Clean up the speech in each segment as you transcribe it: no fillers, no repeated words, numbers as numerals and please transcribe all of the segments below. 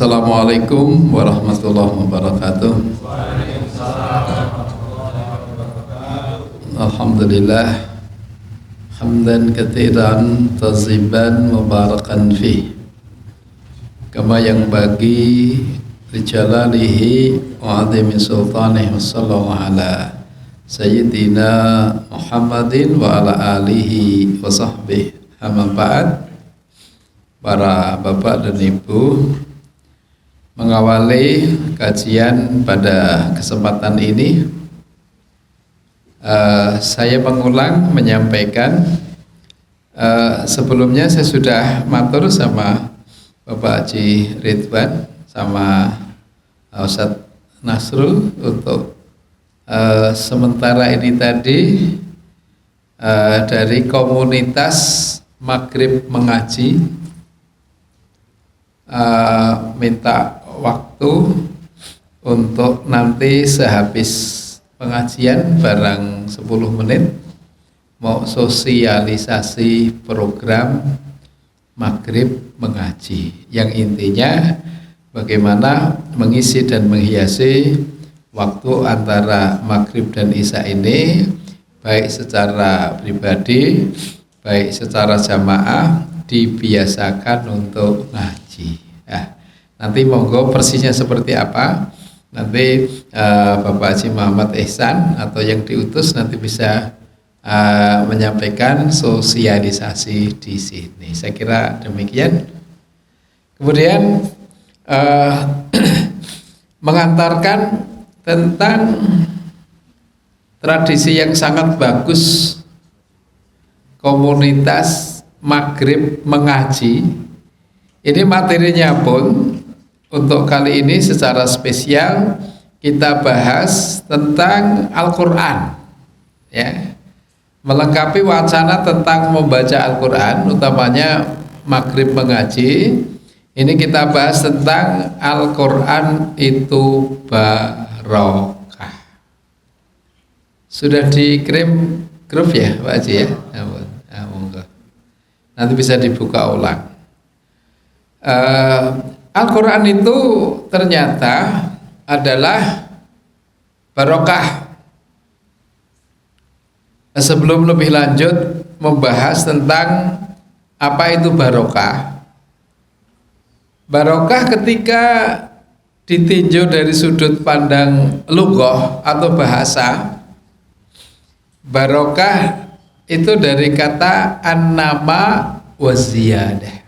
Assalamualaikum warahmatullahi wabarakatuh. Alhamdulillah hamdan katsiran tayyiban mubarakan fi kama yang bagi lijalalihi wa azimi sultanihi sallallahu ala sayyidina Muhammadin wa ala alihi wa sahbihi amma ba'd. Para bapak dan ibu, mengawali kajian pada kesempatan ini, saya mengulang menyampaikan, sebelumnya saya sudah matur sama Bapak Haji Ridwan sama Ustadz Nasrul untuk sementara ini tadi dari komunitas Maghrib Mengaji minta waktu untuk nanti sehabis pengajian barang 10 menit mau sosialisasi program Maghrib Mengaji yang intinya bagaimana mengisi dan menghiasi waktu antara Maghrib dan Isya ini baik secara pribadi baik secara jamaah dibiasakan untuk ngaji. Nah, nanti monggo persisnya seperti apa nanti Bapak Haji Muhammad Ihsan atau yang diutus nanti bisa menyampaikan sosialisasi di sini. Saya kira demikian. Kemudian mengantarkan tentang tradisi yang sangat bagus komunitas Maghrib Mengaji. Ini materinya pun untuk kali ini secara spesial kita bahas tentang Al-Quran, ya, melengkapi wacana tentang membaca Al-Quran, utamanya Maghrib Mengaji. Ini kita bahas tentang Al-Quran itu barokah. Sudah dikirim grup ya Pak Haji ya? Nanti bisa dibuka ulang. Al-Quran itu ternyata adalah barokah. Sebelum lebih lanjut membahas tentang apa itu barokah, barokah ketika ditinjau dari sudut pandang lughah atau bahasa, barokah itu dari kata an-nama wa ziyadah.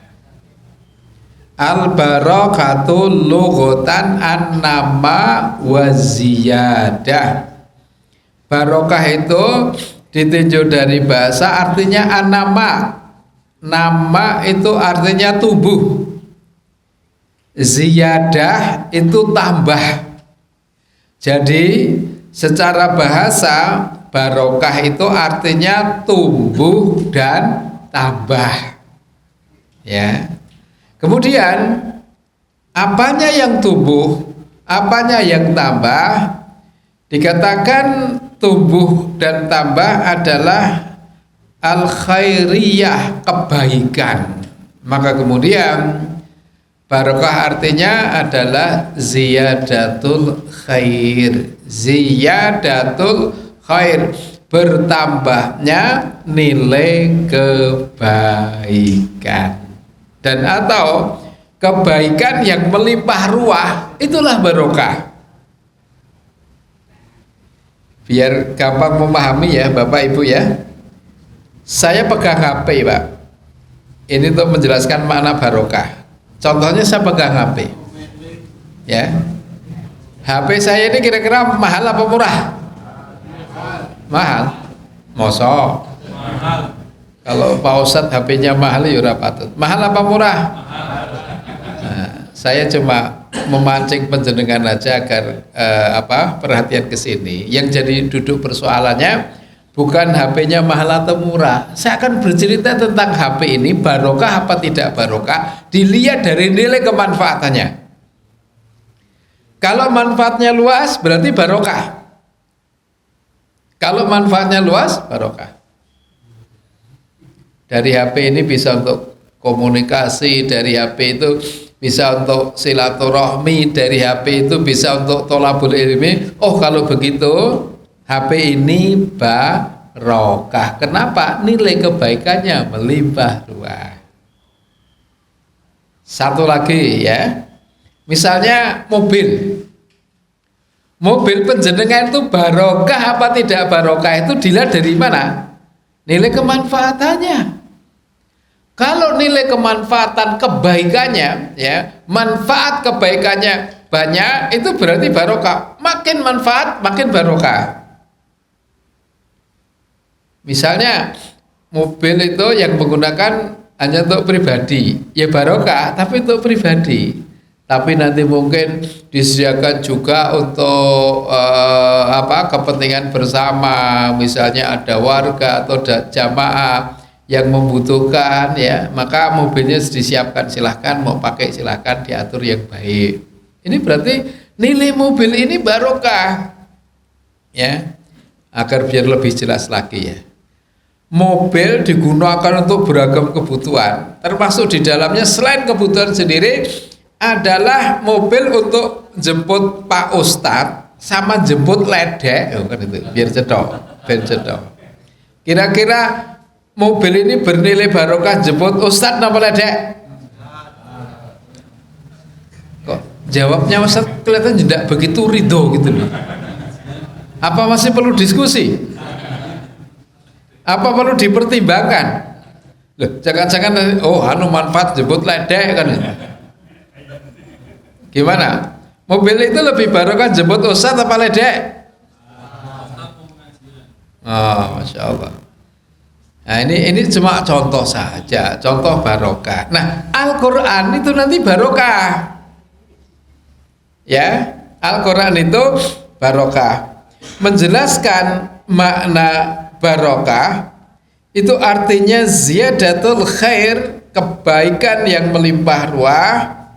Al-barakatu lughatan an-nama wa ziyadah. Barokah itu ditinjau dari bahasa artinya an-nama. Nama itu artinya tumbuh. Ziyadah itu tambah. Jadi secara bahasa barokah itu artinya tumbuh dan tambah, ya. Kemudian apanya yang tumbuh, apanya yang tambah? Dikatakan tumbuh dan tambah adalah al-khairiyah, kebaikan. Maka kemudian barokah artinya adalah ziyadatul khair, ziyadatul khair, bertambahnya nilai kebaikan. Dan atau kebaikan yang melimpah ruah, itulah barokah. Biar gampang memahami ya Bapak Ibu ya. Saya pegang HP Pak, ini untuk menjelaskan makna barokah. Contohnya saya pegang HP, ya. HP saya ini kira-kira mahal apa murah? Mahal. Mosok. Mahal. Kalau Pak Ustadz HP-nya mahal ya ora patut. Mahal apa murah? Nah, saya cuma memancing penjenengan aja agar perhatian ke sini. Yang jadi duduk persoalannya bukan HP-nya mahal atau murah. Saya akan bercerita tentang HP ini barokah apa tidak barokah dilihat dari nilai kemanfaatannya. Kalau manfaatnya luas berarti barokah. Kalau manfaatnya luas barokah. Dari HP ini bisa untuk komunikasi, dari HP itu bisa untuk silaturahmi dari HP itu, bisa untuk tholabul ilmi. Oh, kalau begitu HP ini barokah. Kenapa? Nilai kebaikannya melimpah ruah. Satu lagi ya, misalnya mobil penjenengan itu barokah apa tidak barokah itu dilihat dari mana? Nilai kemanfaatannya. Kalau nilai kemanfaatan kebaikannya ya, manfaat kebaikannya banyak, itu berarti barokah. Makin manfaat makin barokah. Misalnya mobil itu yang menggunakan hanya untuk pribadi, ya barokah, tapi untuk pribadi. Tapi nanti mungkin disediakan juga untuk kepentingan bersama, misalnya ada warga atau jamaah yang membutuhkan, ya maka mobilnya disiapkan, silahkan mau pakai silahkan, diatur yang baik. Ini berarti nilai mobil ini barokah, ya. Agar biar lebih jelas lagi ya. Mobil digunakan untuk beragam kebutuhan, termasuk di dalamnya selain kebutuhan sendiri adalah mobil untuk jemput Pak Ustadz sama jemput ledek, kan itu, biar cedok. Kira-kira mobil ini bernilai barokah jemput Ustadz apa ledek? Kok jawabnya Ustadz kelihatan tidak begitu ridho gitu loh. Apa masih perlu diskusi? Apa perlu dipertimbangkan? Loh, jangan-jangan manfaat jemput ledek kan? Gimana? Mobil itu lebih barokah jemput ustadz apa ledek? Masya Allah. Nah ini cuma contoh saja, contoh barokah. Nah, Al-Quran itu nanti barokah. Ya, Al-Quran itu barokah. Menjelaskan makna barokah itu artinya ziyadatul khair, kebaikan yang melimpah ruah,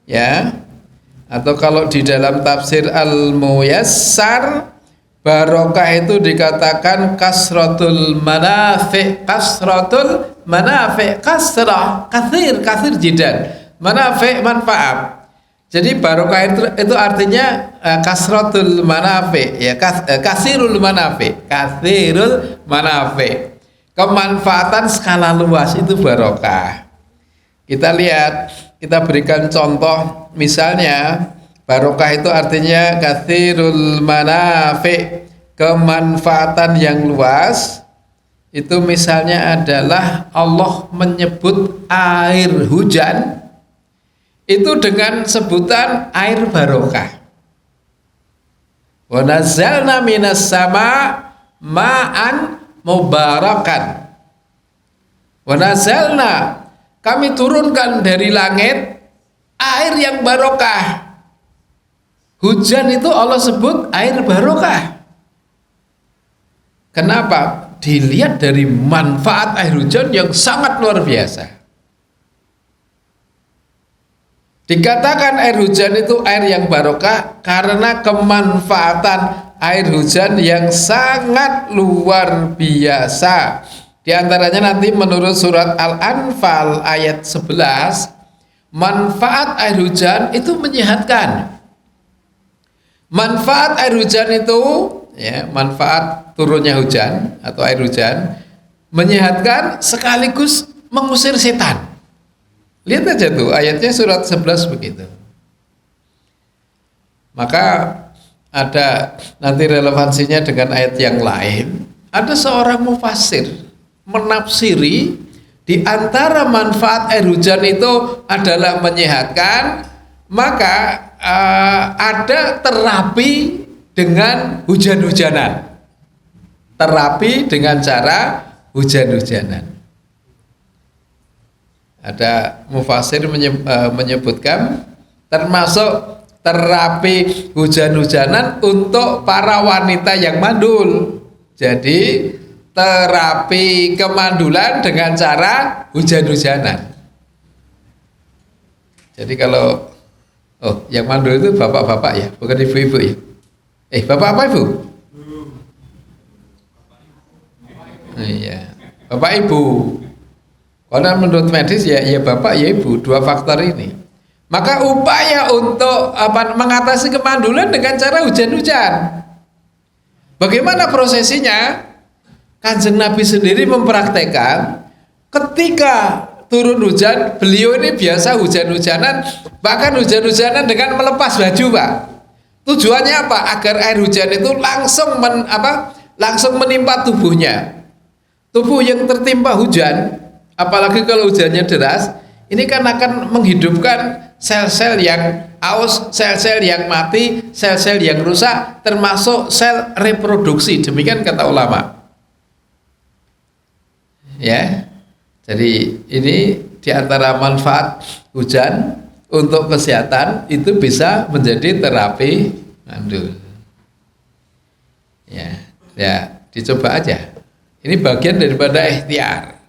ya. Atau kalau di dalam tafsir Al-Muyassar, barokah itu dikatakan kasratul manafi', kasrah, kathir jidan, manafi' manfaat. Jadi barokah itu artinya kasratul manafi, ya, kasirul manafi, kemanfaatan skala luas itu barokah. Kita lihat, kita berikan contoh, misalnya barokah itu artinya kasirul manafi, kemanfaatan yang luas. Itu misalnya adalah Allah menyebut air hujan itu dengan sebutan air barokah. Wa nazzalna minas sama ma'an mubarakan. Wa nazzalna, kami turunkan dari langit air yang barokah. Hujan itu Allah sebut air barokah. Kenapa? Dilihat dari manfaat air hujan yang sangat luar biasa. Dikatakan air hujan itu air yang barokah karena kemanfaatan air hujan yang sangat luar biasa. Di antaranya nanti menurut surat Al-Anfal ayat 11, manfaat air hujan itu menyehatkan. Manfaat air hujan itu, ya, manfaat turunnya hujan atau air hujan menyehatkan sekaligus mengusir setan. Lihat aja tuh ayatnya surat 11 begitu. Maka ada nanti relevansinya dengan ayat yang lain. Ada seorang mufassir menafsiri di antara manfaat air hujan itu adalah menyehatkan, maka ada terapi dengan hujan-hujanan. Terapi dengan cara hujan-hujanan. Ada mufasir menyebutkan termasuk terapi hujan-hujanan untuk para wanita yang mandul. Jadi terapi kemandulan dengan cara hujan-hujanan. Jadi kalau yang mandul itu bapak-bapak ya, bukan ibu-ibu ya. Bapak apa ibu? Iya, bapak ibu. Karena menurut medis ya bapak ya ibu, dua faktor ini. Maka upaya untuk mengatasi kemandulan dengan cara hujan-hujan. Bagaimana prosesinya? Kanjeng Nabi sendiri mempraktekkan ketika turun hujan, beliau ini biasa hujan-hujanan, bahkan hujan-hujanan dengan melepas baju, Pak. Tujuannya apa? Agar air hujan itu langsung menimpa tubuhnya. Tubuh yang tertimpa hujan, apalagi kalau hujannya deras, ini kan akan menghidupkan sel-sel yang aus, sel-sel yang mati, sel-sel yang rusak, termasuk sel reproduksi. Demikian kata ulama. Ya. Jadi ini diantara manfaat hujan untuk kesehatan itu bisa menjadi terapi mandul. Ya, dicoba aja. Ini bagian daripada ikhtiar.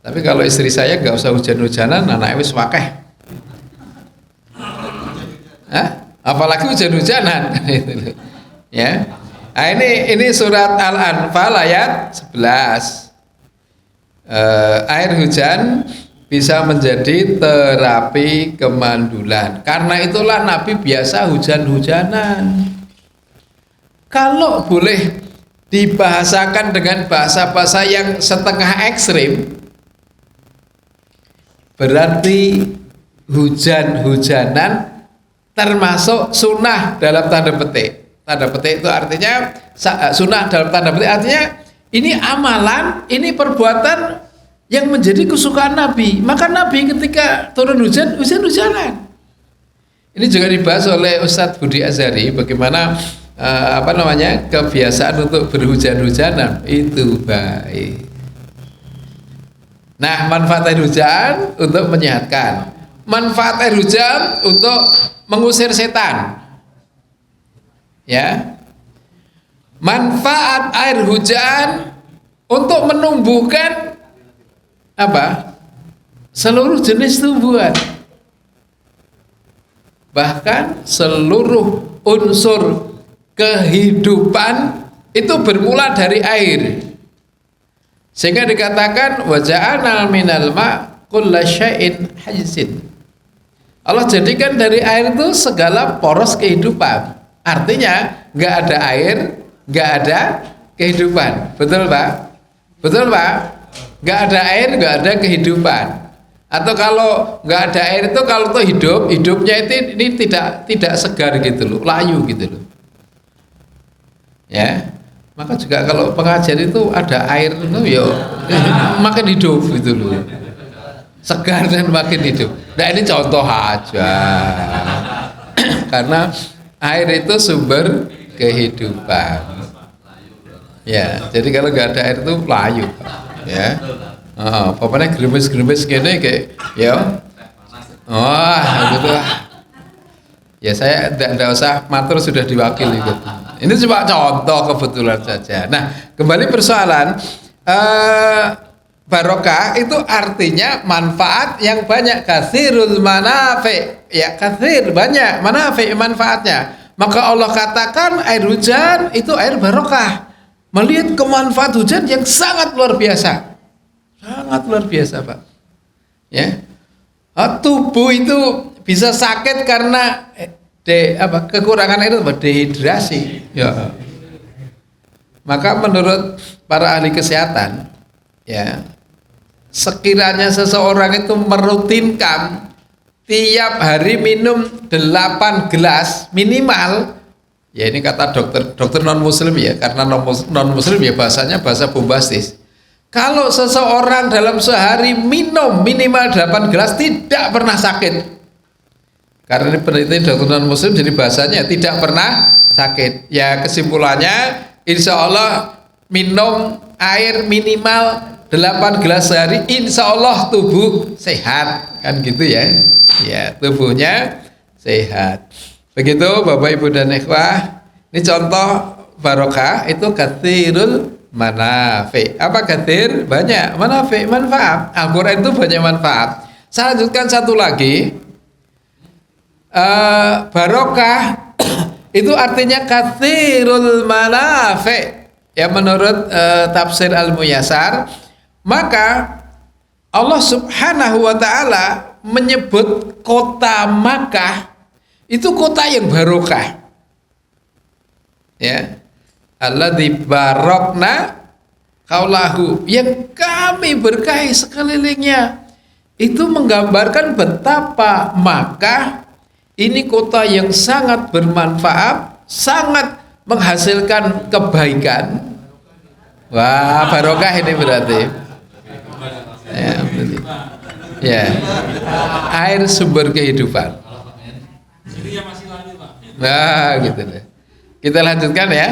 Tapi kalau istri saya nggak usah hujan-hujanan, anaknya wis wakeh. Apalagi hujan-hujanan. Ya. Nah, ini surat Al-Anfal ayat 11. Air hujan bisa menjadi terapi kemandulan. Karena itulah Nabi biasa hujan-hujanan. Kalau boleh dibahasakan dengan bahasa-bahasa yang setengah ekstrim, berarti hujan-hujanan termasuk sunnah dalam tanda petik. Tanda petik itu artinya sunnah dalam tanda petik artinya ini amalan, ini perbuatan yang menjadi kesukaan Nabi. Maka Nabi ketika turun hujan, hujan-hujanan. Ini juga dibahas oleh Ustadz Budi Azhari, bagaimana kebiasaan untuk berhujan-hujanan itu baik. Nah, manfaat air hujan untuk menyehatkan, manfaat air hujan untuk mengusir setan. Ya. Manfaat air hujan untuk menumbuhkan seluruh jenis tumbuhan. Bahkan seluruh unsur kehidupan itu bermula dari air. Sehingga dikatakan wa ja'alna minal ma' kulla syai'in hayyin. Allah jadikan dari air itu segala poros kehidupan. Artinya nggak ada air, nggak ada kehidupan. Betul, Pak? Betul, Pak? Nggak ada air, nggak ada kehidupan. Atau kalau nggak ada air itu kalau tuh hidupnya itu ini tidak segar gitu loh, layu gitu loh. Ya. Maka juga kalau pengajian itu ada air itu ya makin hidup gitu loh. Segar dan makin hidup. Nah, ini contoh aja. Karena air itu sumber kehidupan. Ya, jadi kalau nggak ada air itu layu, ya. Pokoknya gerimis-gerimis gini kayak, ya. Gitu. Ya saya tidak usah matur, sudah diwakili gitu. Ini cuma contoh kebetulan saja. Nah, kembali persoalan barokah itu artinya manfaat yang banyak, katsirul manafi. Ya, katsir banyak manafi manfaatnya. Maka Allah katakan air hujan itu air barokah. Melihat kemanfaat hujan yang sangat luar biasa. Sangat luar biasa, Pak. Ya. Tubuh itu bisa sakit karena kekurangan air, dehidrasi. Ya. Maka menurut para ahli kesehatan, ya, sekiranya seseorang itu merutinkan tiap hari minum 8 gelas minimal, ya ini kata dokter non muslim ya, karena non muslim ya bahasanya bahasa bombastis. Kalau seseorang dalam sehari minum minimal 8 gelas tidak pernah sakit. Karena ini penelitian dokter non muslim, jadi bahasanya tidak pernah sakit. Ya kesimpulannya, insya Allah minum air minimal 8 gelas sehari, insya Allah tubuh sehat, kan gitu ya. Ya, tubuhnya sehat. Begitu Bapak Ibu dan ikhwah. Ini contoh barokah itu katsirul manafi. Apa katsir? Banyak, manafi, manfaat. Al-Quran itu banyak manfaat. Saya lanjutkan satu lagi. Barokah itu artinya katsirul manafi. Ya menurut tafsir Al-Muyassar, maka Allah Subhanahu wa taala menyebut kota Makkah itu kota yang barokah. Ya. Alladzi barakna haulahu, yang kami berkahi sekelilingnya. Itu menggambarkan betapa Makkah ini kota yang sangat bermanfaat, sangat menghasilkan kebaikan. Wah, barokah ini berarti. Ya, berarti. Ya. Air sumber kehidupan. Nah, gitu deh. Kita lanjutkan ya.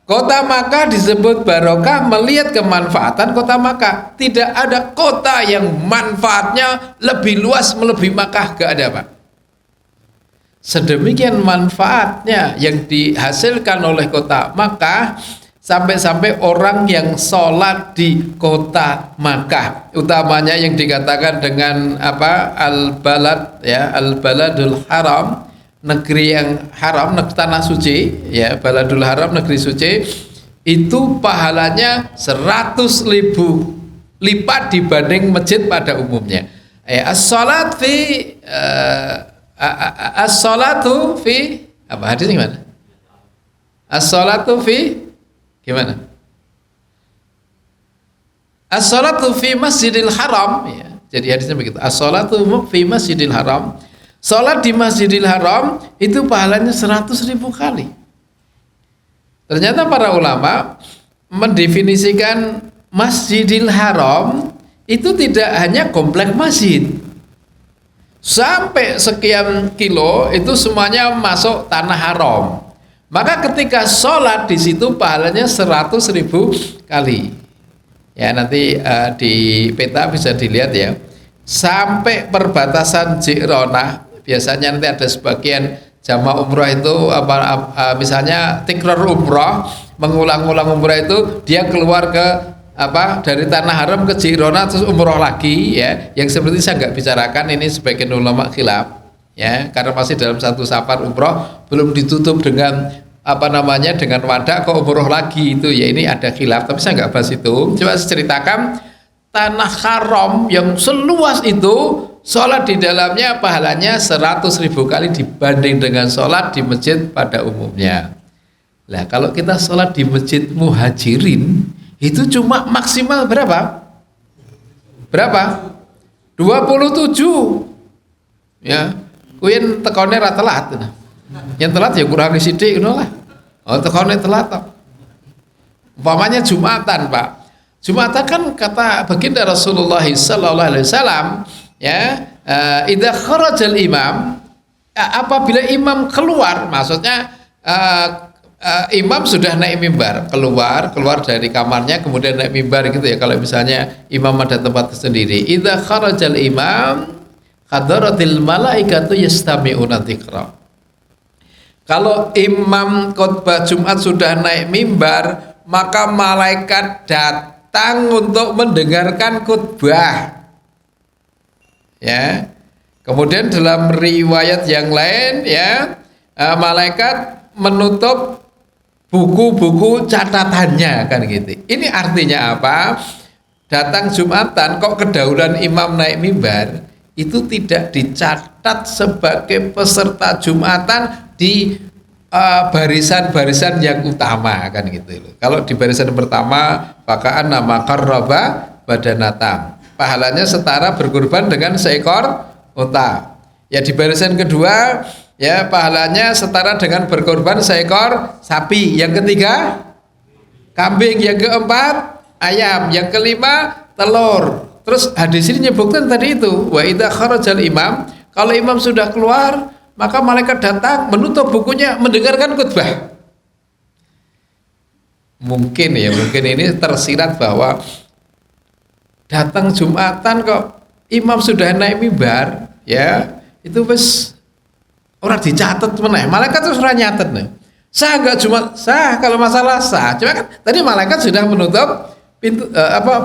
Kota Makkah disebut barokah melihat kemanfaatan kota Makkah. Tidak ada kota yang manfaatnya lebih luas melebihi Makkah, gak ada, Pak. Sedemikian manfaatnya yang dihasilkan oleh kota Makkah, sampai-sampai orang yang sholat di kota Makkah, utamanya yang dikatakan dengan apa, al-balad ya, al-baladul haram, negeri yang haram, tanah suci ya, baladul haram, negeri suci, itu pahalanya 100.000 lipat dibanding masjid pada umumnya. As-salat fi as-salatu fi apa, hadisnya gimana? As-salatu fi gimana? As-salatu fi Masjidil Haram ya. Jadi hadisnya begitu. As-salatu fi Masjidil Haram. Salat di Masjidil Haram itu pahalanya 100.000 kali. Ternyata para ulama mendefinisikan Masjidil Haram itu tidak hanya komplek masjid. Sampai sekian kilo itu semuanya masuk tanah haram. Maka ketika sholat di situ pahalanya 100.000 kali. Ya, nanti di peta bisa dilihat ya. Sampai perbatasan Ji'ronah, biasanya nanti ada sebagian jamaah umrah itu misalnya tikrar umrah, mengulang-ulang umrah itu dia keluar ke dari tanah haram ke Ji'ronah terus umroh lagi ya. Yang seperti saya nggak bicarakan, ini sebagian ulama khilaf ya, karena masih dalam satu safar umroh, belum ditutup dengan dengan wadah kok umroh lagi, itu ya ini ada khilaf, tapi saya nggak bahas itu. Coba saya ceritakan tanah haram yang seluas itu, sholat di dalamnya pahalanya 100.000 kali dibanding dengan sholat di masjid pada umumnya. Nah, kalau kita sholat di masjid Muhajirin itu cuma maksimal berapa? 27 ya. Kuyen tekone ra telat. Yang telat ya kurang sithik ngono lah. Oh, tekone telat. Umpamanya Jumatan, Pak. Jumatan kan kata baginda Rasulullah sallallahu alaihi wasallam ya, idza kharajal imam, apabila imam keluar, maksudnya imam sudah naik mimbar, keluar dari kamarnya kemudian naik mimbar gitu ya. Kalau misalnya imam ada tempat sendiri, idza kharajal imam hadaratil malaikatu yastami'una dzikra. Kalau imam khotbah Jumat sudah naik mimbar, maka malaikat datang untuk mendengarkan khutbah. Ya. Kemudian dalam riwayat yang lain ya, malaikat menutup buku-buku catatannya kan gitu. Ini artinya apa? Datang Jumatan kok kedahuluan imam naik mimbar, itu tidak dicatat sebagai peserta Jumatan di barisan-barisan yang utama kan gitu loh. Kalau di barisan pertama pakaan nama qarraba badanatam, pahalanya setara berkurban dengan seekor unta. Ya di barisan kedua ya pahalanya setara dengan berkorban seekor sapi. Yang ketiga kambing, yang keempat ayam, yang kelima telur. Terus hadis ini menyebutkan tadi itu, wa idza kharajal imam, kalau imam sudah keluar maka malaikat datang menutup bukunya mendengarkan khutbah. Mungkin ini tersirat bahwa datang Jumatan kok imam sudah naik mimbar ya, itu wis orang dicatat meneh. Malaikat terus ora nyatet nih. Sah enggak cuma sah, kalau masalah sah. Cuma kan tadi malaikat sudah menutup pintu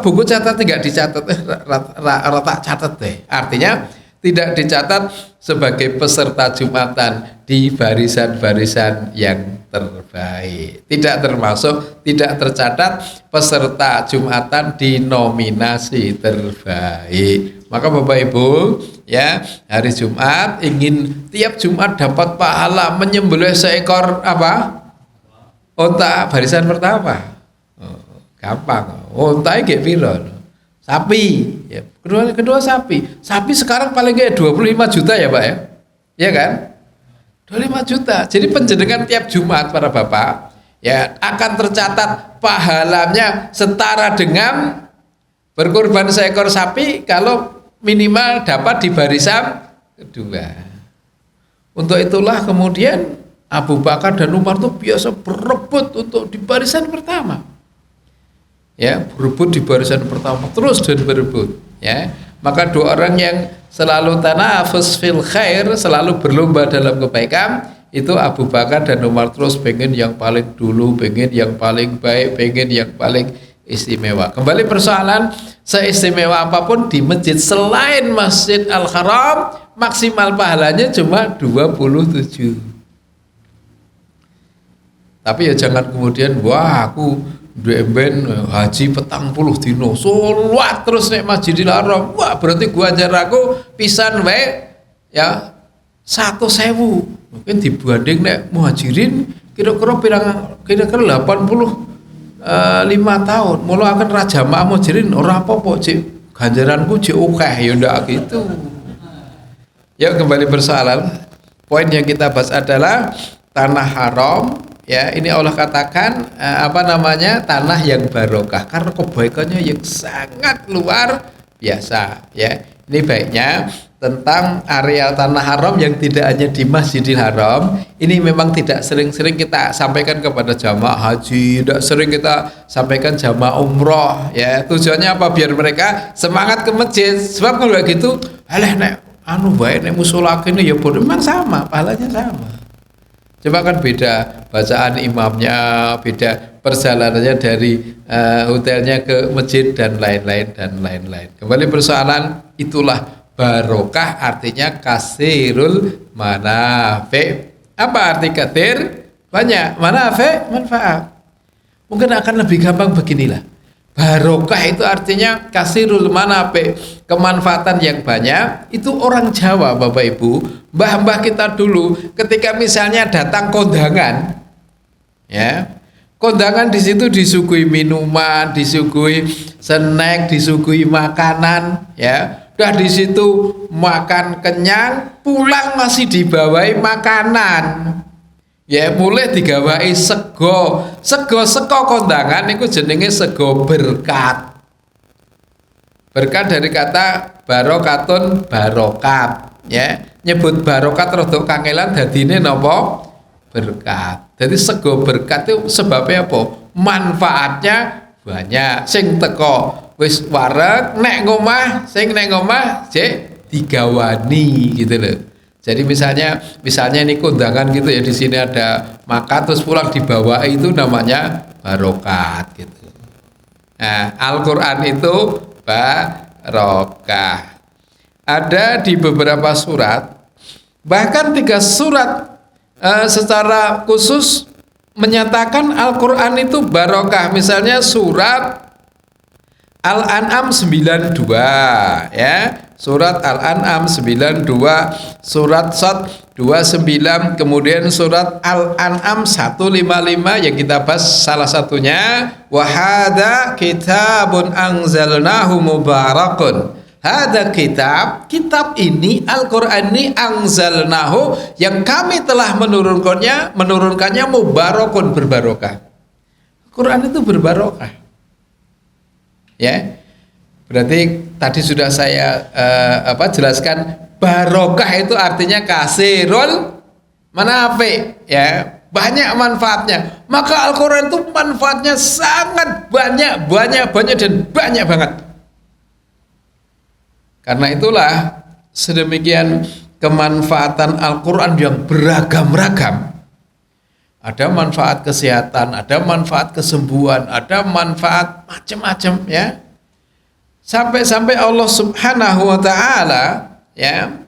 buku catat tidak dicatat, tak catat deh. Artinya tidak dicatat sebagai peserta Jumatan di barisan-barisan yang terbaik. Tidak tercatat peserta Jumatan di nominasi terbaik. Maka Bapak Ibu, ya, hari Jumat ingin tiap Jumat dapat pahala menyembelih seekor apa? Unta barisan pertama. Gampang. Unta iki piro? Sapi, ya. Kedua sapi. Sapi sekarang paling kayak 25 juta ya, Pak ya. Iya kan? 25 juta. Jadi penjenengan tiap Jumat para Bapak, ya, akan tercatat pahalanya setara dengan berkorban seekor sapi kalau minimal dapat di barisan kedua. Untuk itulah kemudian Abu Bakar dan Umar itu biasa berebut untuk di barisan pertama. Ya, berebut di barisan pertama terus dan berebut, ya. Maka dua orang yang selalu tanafus fil khair, selalu berlomba dalam kebaikan, itu Abu Bakar dan Umar terus pengen yang paling dulu, pengen yang paling baik, pengen yang paling istimewa. Kembali persoalan, seistimewa apapun di masjid selain Masjid Al-Haram, maksimal pahalanya cuma 27. Tapi ya jangan kemudian, wah aku ben haji 40 dino, sholat terus nek Masjidil Haram, wah berarti gua ajar aku pisan wae ya 100.000. Mungkin dibanding nek muhajirin kira-kira 85 tahun, mula akan raja muhajirin ora apa-apa, cik ganjaranku cik akeh ya ndak gitu. Ya, kembali persoalan, poin yang kita bahas adalah tanah haram, ya. Ini Allah katakan tanah yang barokah karena kebaikannya yang sangat luar biasa, ya. Ini baiknya tentang area tanah haram yang tidak hanya di Masjidil Haram. Ini memang tidak sering-sering kita sampaikan kepada jamaah haji, tidak sering kita sampaikan jamaah umroh, ya. Tujuannya apa? Biar mereka semangat ke masjid. Sebab kalau gitu, alah nek anu baik nek musola kene ya bodoh, memang sama, pahalanya sama. Coba kan beda bacaan imamnya, beda perjalanannya dari hotelnya ke masjid dan lain-lain dan lain-lain. Kembali persoalan, itulah barokah, artinya kasirul manafi. Apa arti kathir? Banyak. Manafi, manfaat. Mungkin akan lebih gampang beginilah. Barokah itu artinya kasirul manafi, kemanfaatan yang banyak. Itu orang Jawa, Bapak Ibu, mbah-mbah kita dulu ketika misalnya datang kondangan, ya. Kondangan di situ disuguhi minuman, disuguhi snack, disuguhi makanan, ya. Udah di situ makan kenyang, pulang masih dibawahi makanan. Ya, mulai digawahi sego kondangan itu jenenge sego berkat. Berkat dari kata barokatun barokat, ya. Nyebut barokat rodok kangelan dadine napa? Berkat. Jadi sego berkat itu sebabnya apa? Manfaatnya banyak. Sing teko wis wareg nek ngomah, sing nek ngomah cek digawani gitu loh. Jadi misalnya ini kondangan gitu ya, di sini ada makan terus pulang dibawa, itu namanya barokat gitu. Nah, Al-Qur'an itu barokah. Ada di beberapa surat, bahkan 3 surat secara khusus menyatakan Al-Qur'an itu barokah. Misalnya surat Al-An'am 92, ya. Surat Al-An'am 92, surat Shad 29, kemudian surat Al-An'am 155 yang kita bahas salah satunya, wa hadza kitabun anzalnahu mubarakun. Hadza kitab ini Al-Qur'an ini anzalnahu, yang kami telah menurunkannya mubarakun, berbarokah. Al-Qur'an itu berbarokah. Ya, berarti tadi sudah saya jelaskan, barokah itu artinya kasirul manafi, ya, banyak manfaatnya. Maka Al-Qur'an itu manfaatnya sangat banyak dan banyak banget. Karena itulah sedemikian kemanfaatan Al-Qur'an yang beragam-ragam. Ada manfaat kesehatan, ada manfaat kesembuhan, ada manfaat macam-macam, ya. Sampai Allah Subhanahu wa taala, ya,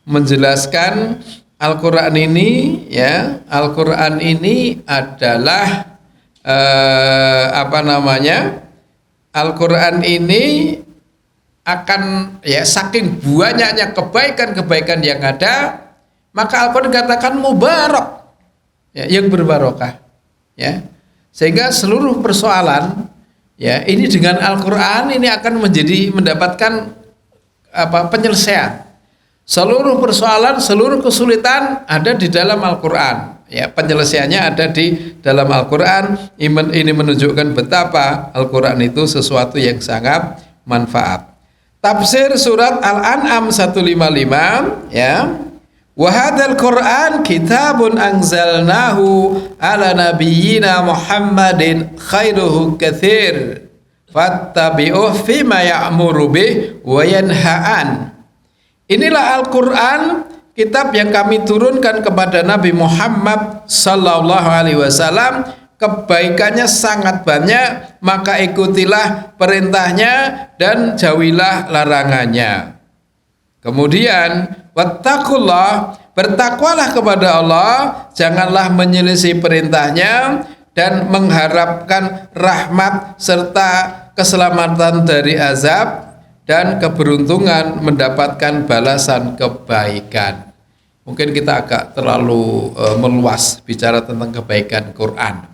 menjelaskan Al-Qur'an ini, ya. Al-Qur'an ini adalah Al-Qur'an ini akan ya saking banyaknya kebaikan-kebaikan yang ada, maka Al-Qur'an dikatakan mubarak, ya, yang berbarokah, ya. Sehingga seluruh persoalan ya ini dengan Al-Qur'an ini akan mendapatkan penyelesaian. Seluruh persoalan, seluruh kesulitan ada di dalam Al-Qur'an. Ya, penyelesaiannya ada di dalam Al-Qur'an. Ini menunjukkan betapa Al-Qur'an itu sesuatu yang sangat manfaat. Tafsir surat Al-An'am 155, ya. Wa hadzal Qur'an kitabun anzalnahu ala nabiyyina Muhammadin khairuhu katsir fattabi'uhu fima ya'muru bih wa yanha'an. Inilah Al-Qur'an, kitab yang kami turunkan kepada Nabi Muhammad sallallahu alaihi wasallam, kebaikannya sangat banyak, maka ikutilah perintahnya dan jauhilah larangannya. Kemudian wattaqullah, bertakwalah kepada Allah, janganlah menyelisih perintahnya dan mengharapkan rahmat serta keselamatan dari azab dan keberuntungan mendapatkan balasan kebaikan. Mungkin kita agak terlalu meluas bicara tentang kebaikan Quran.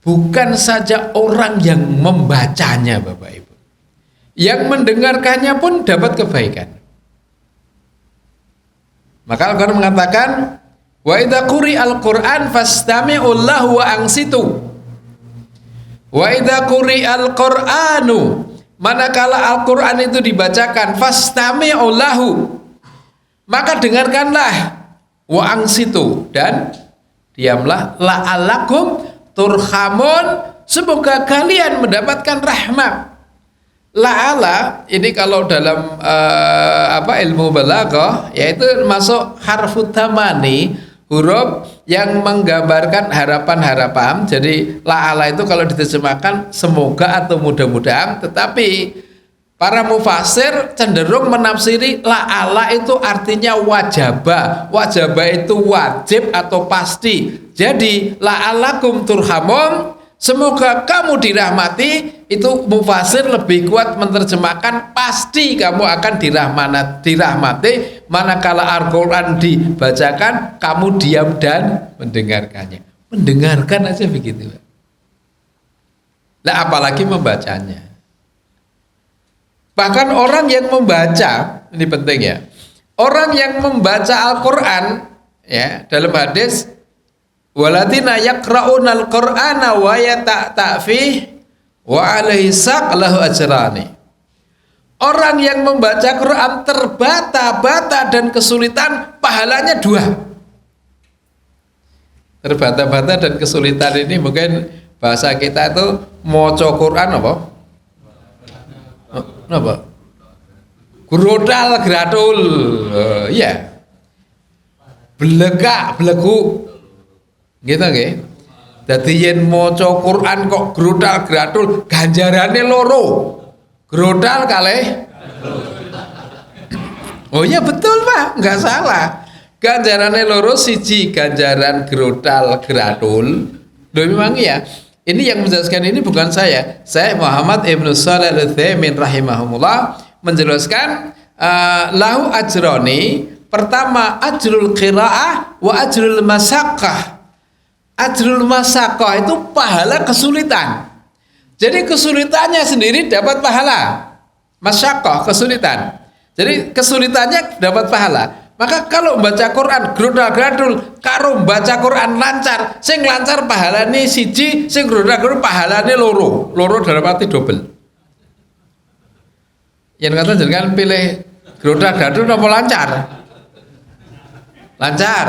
Bukan saja orang yang membacanya, Bapak Ibu, yang mendengarkannya pun dapat kebaikan. Maka Al-Quran mengatakan, wa idza quri'al Qur'an fastami'u lahu wa ansitu. Wa idza quri'al Qur'anu, manakala Al-Qur'an itu dibacakan, fastami'u lahu, maka dengarkanlah, wa ansitu, dan diamlah, la'alakum turhamun, semoga kalian mendapatkan rahmat. La'ala ini kalau dalam ilmu balaghah yaitu masuk harfut tamani, huruf yang menggambarkan harapan-harapan. Jadi la'ala itu kalau diterjemahkan semoga atau mudah-mudahan, tetapi para mufasir cenderung menafsiri la'ala itu artinya wajaba. Wajaba itu wajib atau pasti. Jadi la'alakum turhamun, semoga kamu dirahmati, itu mufasir lebih kuat menerjemahkan pasti kamu akan dirahmati manakala Al-Quran dibacakan, kamu diam dan mendengarkannya. Mendengarkan aja begitu. Nah, apalagi membacanya. Bahkan orang yang membaca, ini penting ya, orang yang membaca Al-Quran, ya, dalam hadis, walatina yaqra'unal Qur'ana wa yata'ta'fih wa alaihi saqlahu ajrani. Orang yang membaca Quran terbata-bata dan kesulitan, pahalanya 2. Terbata-bata dan kesulitan ini mungkin bahasa kita itu maca Quran apa? Apa? Grodal gratul. Iya. Blegak blegu. Gitu nggih. Dadi yen maca Quran kok grodal gratul, ganjarane loro. Grodal kalih. Oh iya betul Pak, nggak salah. Ganjarane loro, siji ganjaran grodal gratul. Loh memang ya. Ini yang menjelaskan ini bukan saya Muhammad Ibnu Shalih Al-Utsaimin rahimahumullah menjelaskan lahu ajroni. Pertama ajrul qiraah wa ajrul masaqqah. Ajrul masaqqah itu pahala kesulitan. Jadi kesulitannya sendiri dapat pahala. Masaqqah kesulitan. Jadi kesulitannya dapat pahala. Maka kalau baca Quran grodal-gradul karo baca Quran lancar, sing lancar pahalane siji, sing grodal-gradul pahalane loro. Loro dalam arti double. Yang kata jangan pilih grodal-gradul apa lancar? Lancar.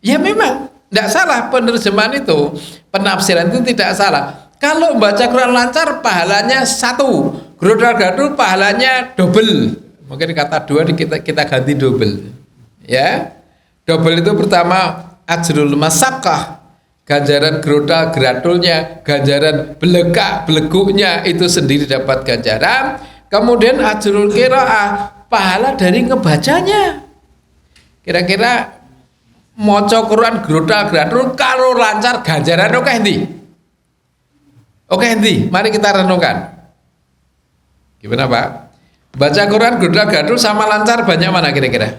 Ya memang tidak salah penerjemahan itu, penafsiran itu tidak salah. Kalau baca Quran lancar pahalanya 1, grodal-gradul pahalanya double. Mungkin kata 2 kita ganti double. Ya. Double itu pertama ajrul masaqqah, ganjaran grodal-gradulnya, ganjaran beleguknya itu sendiri dapat ganjaran. Kemudian ajrul qiraah, pahala dari ngebacanya. Kira-kira maca Quran grodal-gradul karo lancar ganjaran oke endi? Oke endi? Mari kita renungkan. Gimana Pak? Baca Quran geruduk-geruduk sama lancar banyak mana kira-kira?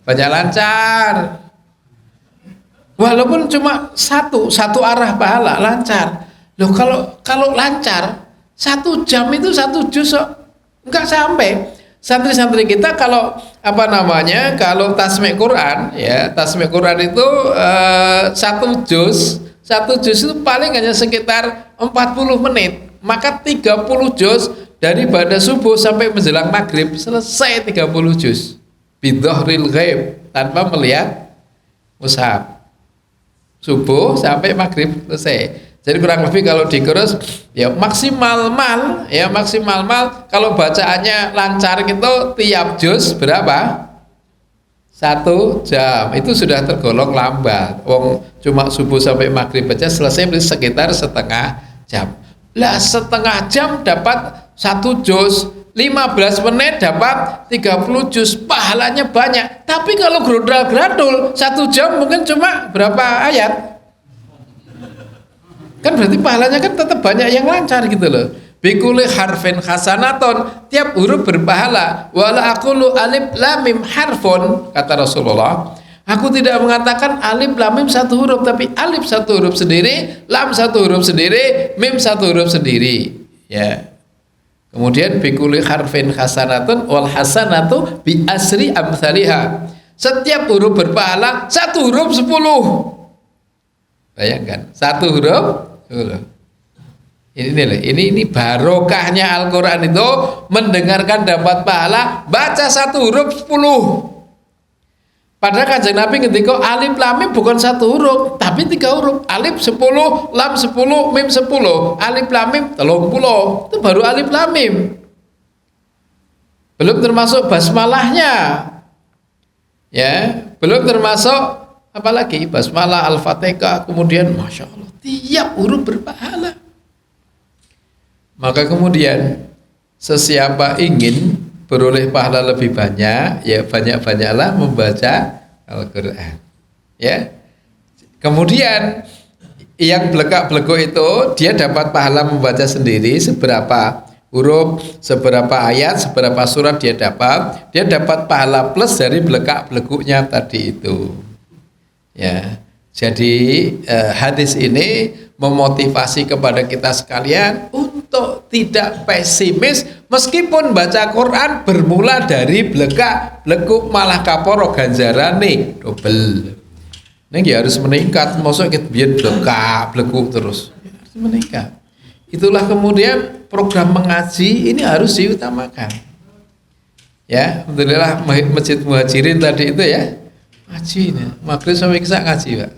Banyak lancar. Walaupun cuma satu arah pahala lancar. Loh kalau lancar 1 jam itu 1 juz enggak sampai. Santri-santri kita kalau kalau tasmik Quran ya, tasmik Quran itu 1 juz itu paling hanya sekitar 40 menit. Maka 30 juz dari pada subuh sampai menjelang maghrib selesai 30 juz. Bidhahril ghaib, tanpa melihat mushaf. Subuh sampai maghrib selesai. Jadi kurang lebih kalau dikurus ya maksimal kalau bacaannya lancar gitu tiap juz berapa? 1 jam. Itu sudah tergolong lambat. Wong cuma subuh sampai maghrib baca selesai sekitar setengah jam. Lah setengah jam dapat 1 juz, 15 menit dapat 30 juz, pahalanya banyak. Tapi kalau gradul 1 jam mungkin cuma berapa ayat? Kan berarti pahalanya kan tetap banyak yang lancar gitu loh. Bikuli harfin hasanaton, tiap huruf berpahala. Wala aqulu alif lam mim harfun, kata Rasulullah. Aku tidak mengatakan alif lam mim 1 huruf, tapi alif 1 huruf sendiri, lam 1 huruf sendiri, mim 1 huruf sendiri. Ya. Kemudian bikuli harfin hasanatun wal hasanatu bi asri amsalihha. Setiap huruf berpahala 1 huruf 10. Bayangkan 1 huruf 10. Ini barokahnya Al-Quran itu mendengarkan dapat pahala, baca 1 huruf 10. Padahal Kanjeng Nabi ngendika alif lam mim bukan 1 huruf, tapi 3 huruf. Alif 10, lam 10, mim 10. Alif lam mim 30. Itu baru alif lam mim. Belum termasuk basmalahnya. Ya, belum termasuk apalagi basmalah, al-fatihah, kemudian masya Allah tiap huruf berpahala. Maka kemudian sesiapa ingin beroleh pahala lebih banyak, ya banyak-banyaklah membaca Al-Quran. Ya. Kemudian yang belekak-belekuk itu dia dapat pahala membaca sendiri seberapa huruf, seberapa ayat, seberapa surat dia dapat pahala plus dari belekak-belekuknya tadi itu. Ya, jadi hadis ini memotivasi kepada kita sekalian untuk tidak pesimis meskipun baca Quran bermula dari belekak-belekuk malah kaporo ganjarane double. Ini harus meningkat, maksudnya kita biar belekak-belekuk terus harus meningkat. Itulah kemudian program mengaji ini harus diutamakan. Ya, alhamdulillah Masjid Muhajirin tadi itu ya. Ngaji ini, maghrib sampai isya ngaji Pak.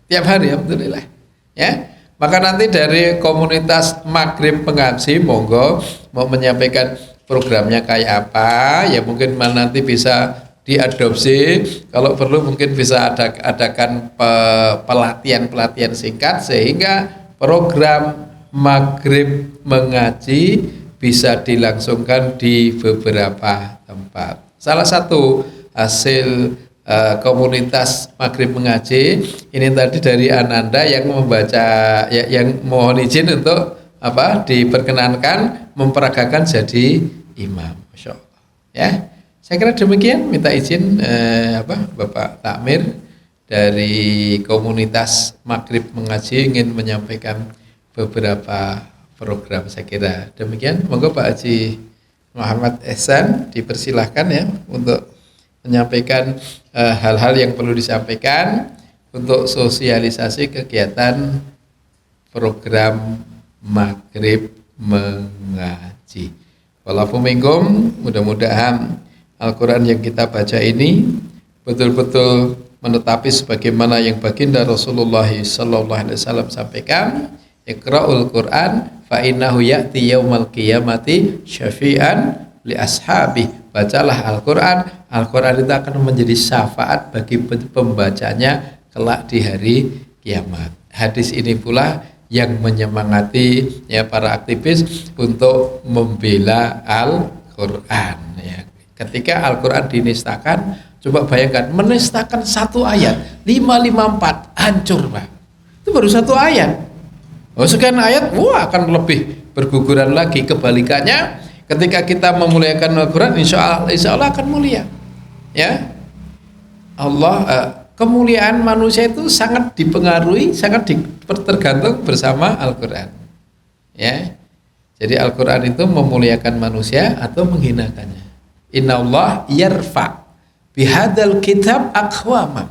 Tiap hari alhamdulillah. Ya, maka nanti dari komunitas maghrib pengaji monggo mau menyampaikan programnya kayak apa, ya mungkin nanti bisa diadopsi. Kalau perlu mungkin bisa adakan pelatihan singkat sehingga program maghrib mengaji bisa dilangsungkan di beberapa tempat. Salah satu hasil komunitas maghrib mengaji ini tadi dari Ananda yang membaca yang mohon izin untuk diperkenankan memperagakan jadi imam. Masya Allah. Ya, saya kira demikian. Minta izin Bapak Takmir dari komunitas maghrib mengaji ingin menyampaikan beberapa program. Saya kira demikian. Monggo Pak Haji Muhammad Ehsan dipersilahkan ya untuk menyampaikan hal-hal yang perlu disampaikan untuk sosialisasi kegiatan program maghrib mengaji. Walaupun minkum, mudah-mudahan Al-Quran yang kita baca ini betul-betul menetapi sebagaimana yang baginda Rasulullah SAW sampaikan, Iqra'ul Quran fa innahu ya'ti yaumal qiyamati syafi'an li ashabi. Bacalah Al-Quran, Al-Quran itu akan menjadi syafaat bagi pembacanya kelak di hari kiamat. Hadis ini pula yang menyemangati ya para aktivis untuk membela Al-Quran ya. Ketika Al-Quran dinistakan, coba bayangkan menistakan 1 ayat 554 hancur Pak. Itu baru 1 ayat. Sekian ayat akan lebih berguguran lagi. Kebalikannya Ketika kita memuliakan Al-Quran, insya Allah akan mulia. Ya, Allah kemuliaan manusia itu sangat dipengaruhi, sangat tergantung bersama Al-Quran. Ya, jadi Al-Quran itu memuliakan manusia atau menghinakannya. Inna Allah yarfa bihadal kitab aqwama.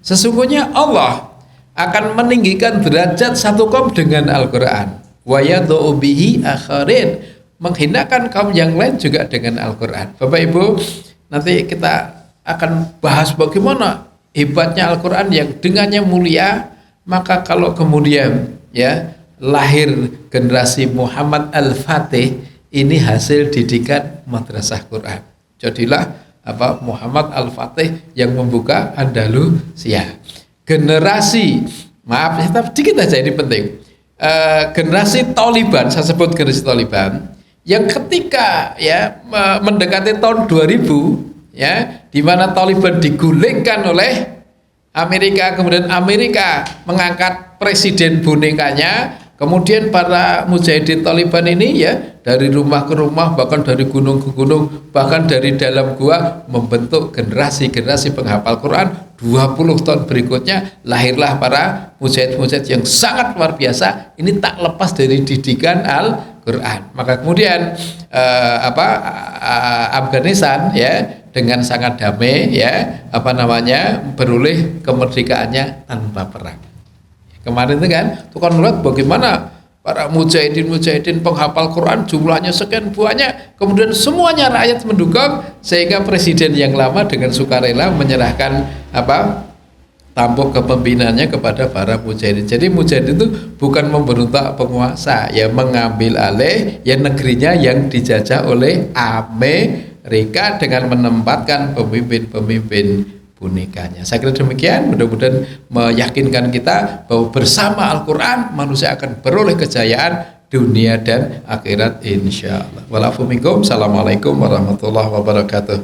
Sesungguhnya Allah akan meninggikan derajat satu kaum dengan Al-Quran. Wa yad'u bihi akharin, menghinakan kaum yang lain juga dengan Al-Quran. Bapak Ibu, nanti kita akan bahas bagaimana hebatnya Al-Quran yang dengannya mulia. Maka kalau kemudian ya lahir generasi Muhammad Al-Fatih, ini hasil didikan madrasah Quran. Jadilah Muhammad Al-Fatih yang membuka Andalusia. Generasi, maaf sedikit aja ini penting, generasi Taliban, saya sebut generasi Taliban, yang ketika ya mendekati tahun 2000 ya, di mana Taliban digulingkan oleh Amerika, kemudian Amerika mengangkat presiden bonekanya, kemudian para mujahidin Taliban ini ya dari rumah ke rumah, bahkan dari gunung ke gunung, bahkan dari dalam gua membentuk generasi-generasi penghafal Quran. 20 tahun berikutnya lahirlah para mujahid-mujahid yang sangat luar biasa. Ini tak lepas dari didikan Al-Quran. Maka kemudian Afghanistan ya dengan sangat damai ya beroleh kemerdekaannya tanpa perang. Kemarin itu kan tukang lihat bagaimana para mujahidin penghafal Quran jumlahnya sekian banyak, kemudian semuanya rakyat mendukung, sehingga presiden yang lama dengan sukarela menyerahkan tampuk kepemimpinannya kepada para mujahidin. Jadi mujahidin itu bukan memberontak penguasa, ya mengambil alih ya negerinya yang dijajah oleh Amerika dengan menempatkan pemimpin-pemimpin bonekanya. Saya kira demikian, mudah-mudahan meyakinkan kita bahwa bersama Al-Quran manusia akan beroleh kejayaan dunia dan akhirat insyaallah. Assalamualaikum warahmatullahi wabarakatuh.